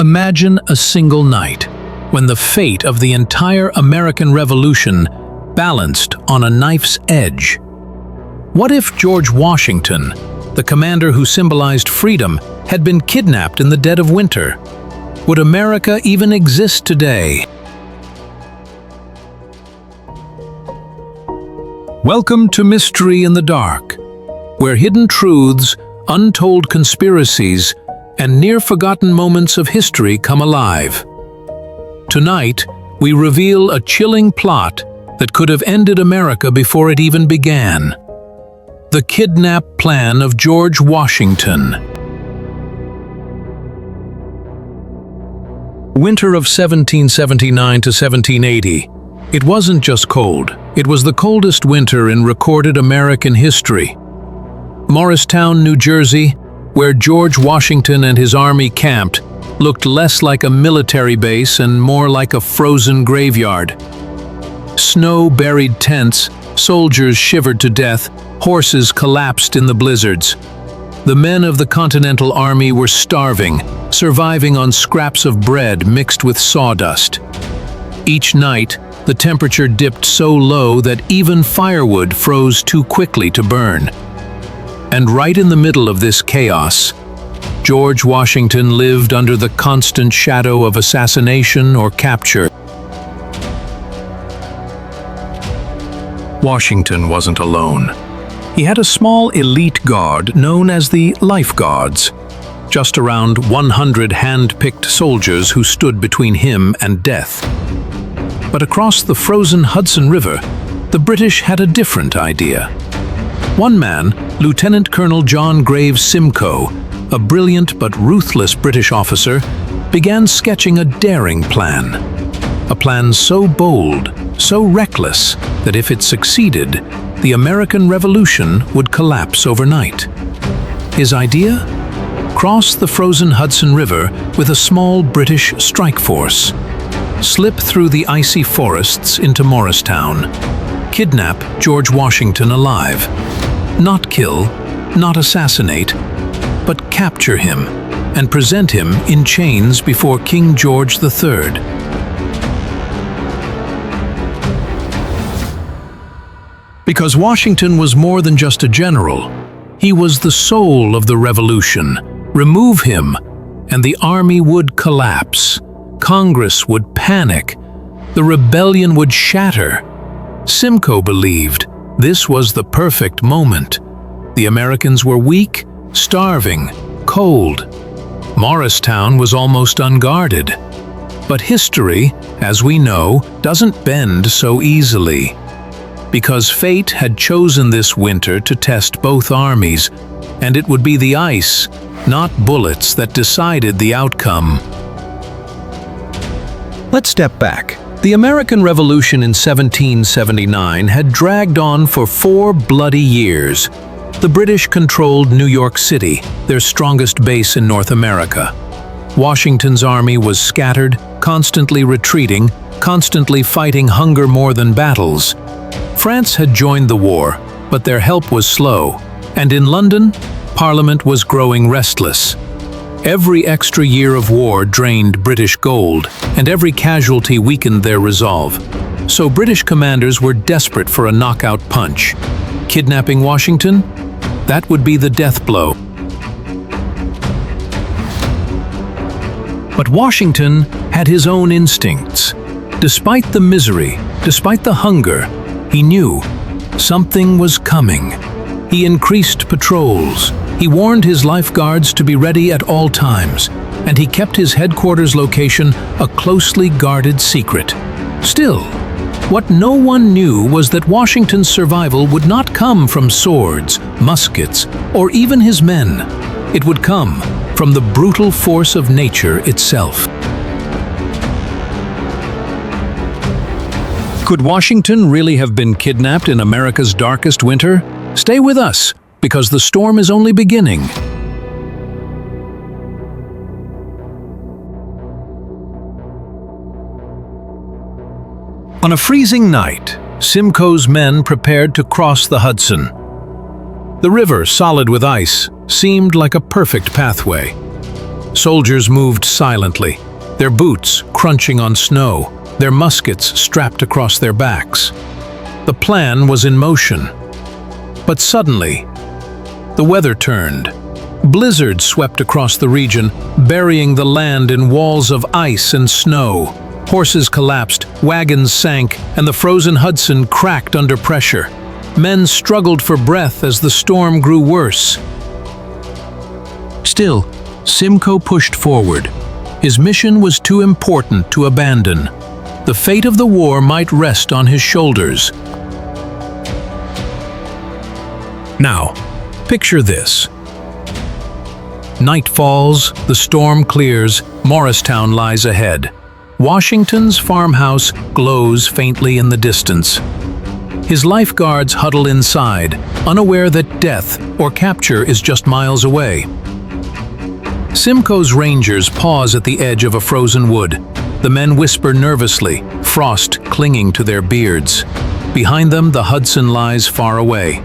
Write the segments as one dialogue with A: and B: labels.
A: Imagine a single night when the fate of the entire American Revolution balanced on a knife's edge. What if George Washington, the commander who symbolized freedom, had been kidnapped in the dead of winter? Would America even exist today? Welcome to Mystery in the Dark, where hidden truths, untold conspiracies, and near-forgotten moments of history come alive. Tonight, we reveal a chilling plot that could have ended America before it even began. The kidnap plan of George Washington. Winter of 1779 to 1780. It wasn't just cold, it was the coldest winter in recorded American history. Morristown, New Jersey, where George Washington and his army camped, looked less like a military base and more like a frozen graveyard. Snow-buried tents, soldiers shivered to death, horses collapsed in the blizzards. The men of the Continental Army were starving, surviving on scraps of bread mixed with sawdust. Each night, the temperature dipped so low that even firewood froze too quickly to burn. And right in the middle of this chaos, George Washington lived under the constant shadow of assassination or capture. Washington wasn't alone. He had a small elite guard known as the Life Guards, just around 100 hand-picked soldiers who stood between him and death. But across the frozen Hudson River, the British had a different idea. One man, Lieutenant Colonel John Graves Simcoe, a brilliant but ruthless British officer, began sketching a daring plan. A plan so bold, so reckless, that if it succeeded, the American Revolution would collapse overnight. His idea? Cross the frozen Hudson River with a small British strike force. Slip through the icy forests into Morristown. Kidnap George Washington alive. Not kill, not assassinate, but capture him and present him in chains before King George III. Because Washington was more than just a general, he was the soul of the revolution. Remove him, and the army would collapse. Congress would panic. The rebellion would shatter. Simcoe believed this was the perfect moment. The Americans were weak, starving, cold. Morristown was almost unguarded. But history, as we know, doesn't bend so easily. Because fate had chosen this winter to test both armies, and it would be the ice, not bullets, that decided the outcome. Let's step back. The American Revolution in 1779 had dragged on for 4 bloody years. The British controlled New York City, their strongest base in North America. Washington's army was scattered, constantly retreating, constantly fighting hunger more than battles. France had joined the war, but their help was slow. And in London, Parliament was growing restless. Every extra year of war drained British gold, and every casualty weakened their resolve. So British commanders were desperate for a knockout punch. Kidnapping Washington? That would be the death blow. But Washington had his own instincts. Despite the misery, despite the hunger, he knew something was coming. He increased patrols. He warned his lifeguards to be ready at all times, and he kept his headquarters location a closely guarded secret. Still, what no one knew was that Washington's survival would not come from swords, muskets, or even his men. It would come from the brutal force of nature itself. Could Washington really have been kidnapped in America's darkest winter? Stay with us, because the storm is only beginning. On a freezing night, Simcoe's men prepared to cross the Hudson. The river, solid with ice, seemed like a perfect pathway. Soldiers moved silently, their boots crunching on snow, their muskets strapped across their backs. The plan was in motion. But suddenly, the weather turned. Blizzard swept across the region, burying the land in walls of ice and snow. Horses collapsed, wagons sank, and the frozen Hudson cracked under pressure. Men struggled for breath as the storm grew worse. Still, Simcoe pushed forward. His mission was too important to abandon. The fate of the war might rest on his shoulders. Now, picture this. Night falls, the storm clears, Morristown lies ahead. Washington's farmhouse glows faintly in the distance. His lifeguards huddle inside, unaware that death or capture is just miles away. Simcoe's rangers pause at the edge of a frozen wood. The men whisper nervously, frost clinging to their beards. Behind them, the Hudson lies far away.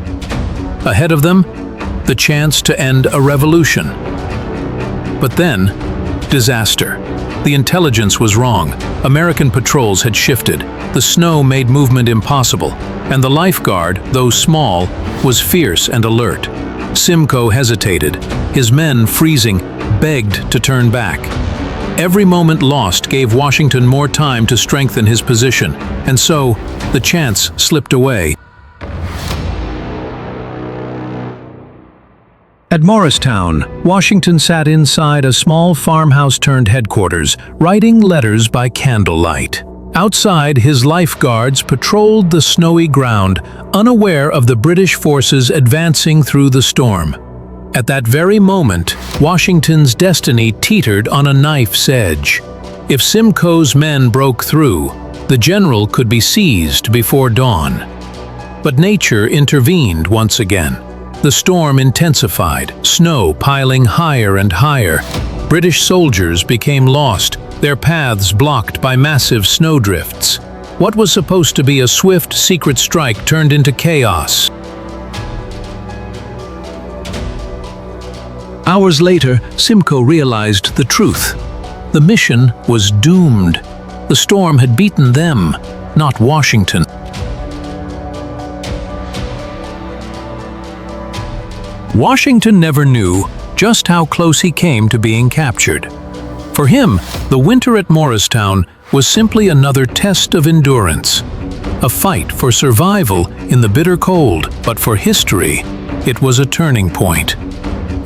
A: Ahead of them, the chance to end a revolution. But then, disaster. The intelligence was wrong. American patrols had shifted. The snow made movement impossible, and the lifeguard, though small, was fierce and alert. Simcoe hesitated. His men, freezing, begged to turn back. Every moment lost gave Washington more time to strengthen his position, and so the chance slipped away. At Morristown, Washington sat inside a small farmhouse-turned-headquarters, writing letters by candlelight. Outside, his lifeguards patrolled the snowy ground, unaware of the British forces advancing through the storm. At that very moment, Washington's destiny teetered on a knife's edge. If Simcoe's men broke through, the general could be seized before dawn. But nature intervened once again. The storm intensified, snow piling higher and higher. British soldiers became lost, their paths blocked by massive snowdrifts. What was supposed to be a swift, secret strike turned into chaos. Hours later, Simcoe realized the truth. The mission was doomed. The storm had beaten them, not Washington. Washington never knew just how close he came to being captured. For him, the winter at Morristown was simply another test of endurance. A fight for survival in the bitter cold, but for history, it was a turning point.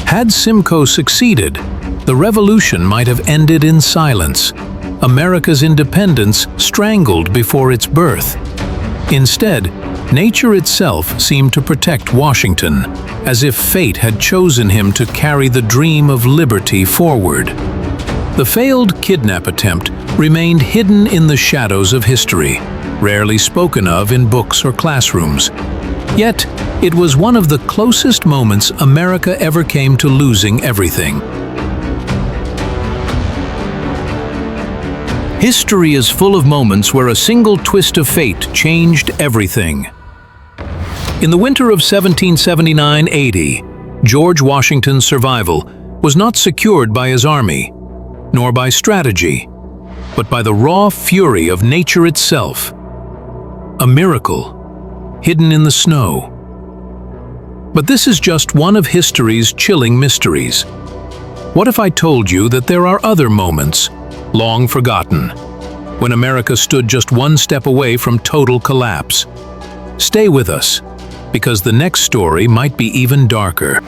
A: Had Simcoe succeeded, the revolution might have ended in silence, America's independence strangled before its birth. Instead, nature itself seemed to protect Washington, as if fate had chosen him to carry the dream of liberty forward. The failed kidnap attempt remained hidden in the shadows of history, rarely spoken of in books or classrooms. Yet, it was one of the closest moments America ever came to losing everything. History is full of moments where a single twist of fate changed everything. In the winter of 1779–80, George Washington's survival was not secured by his army, nor by strategy, but by the raw fury of nature itself. A miracle, hidden in the snow. But this is just one of history's chilling mysteries. What if I told you that there are other moments, long forgotten, when America stood just one step away from total collapse? Stay with us, because the next story might be even darker.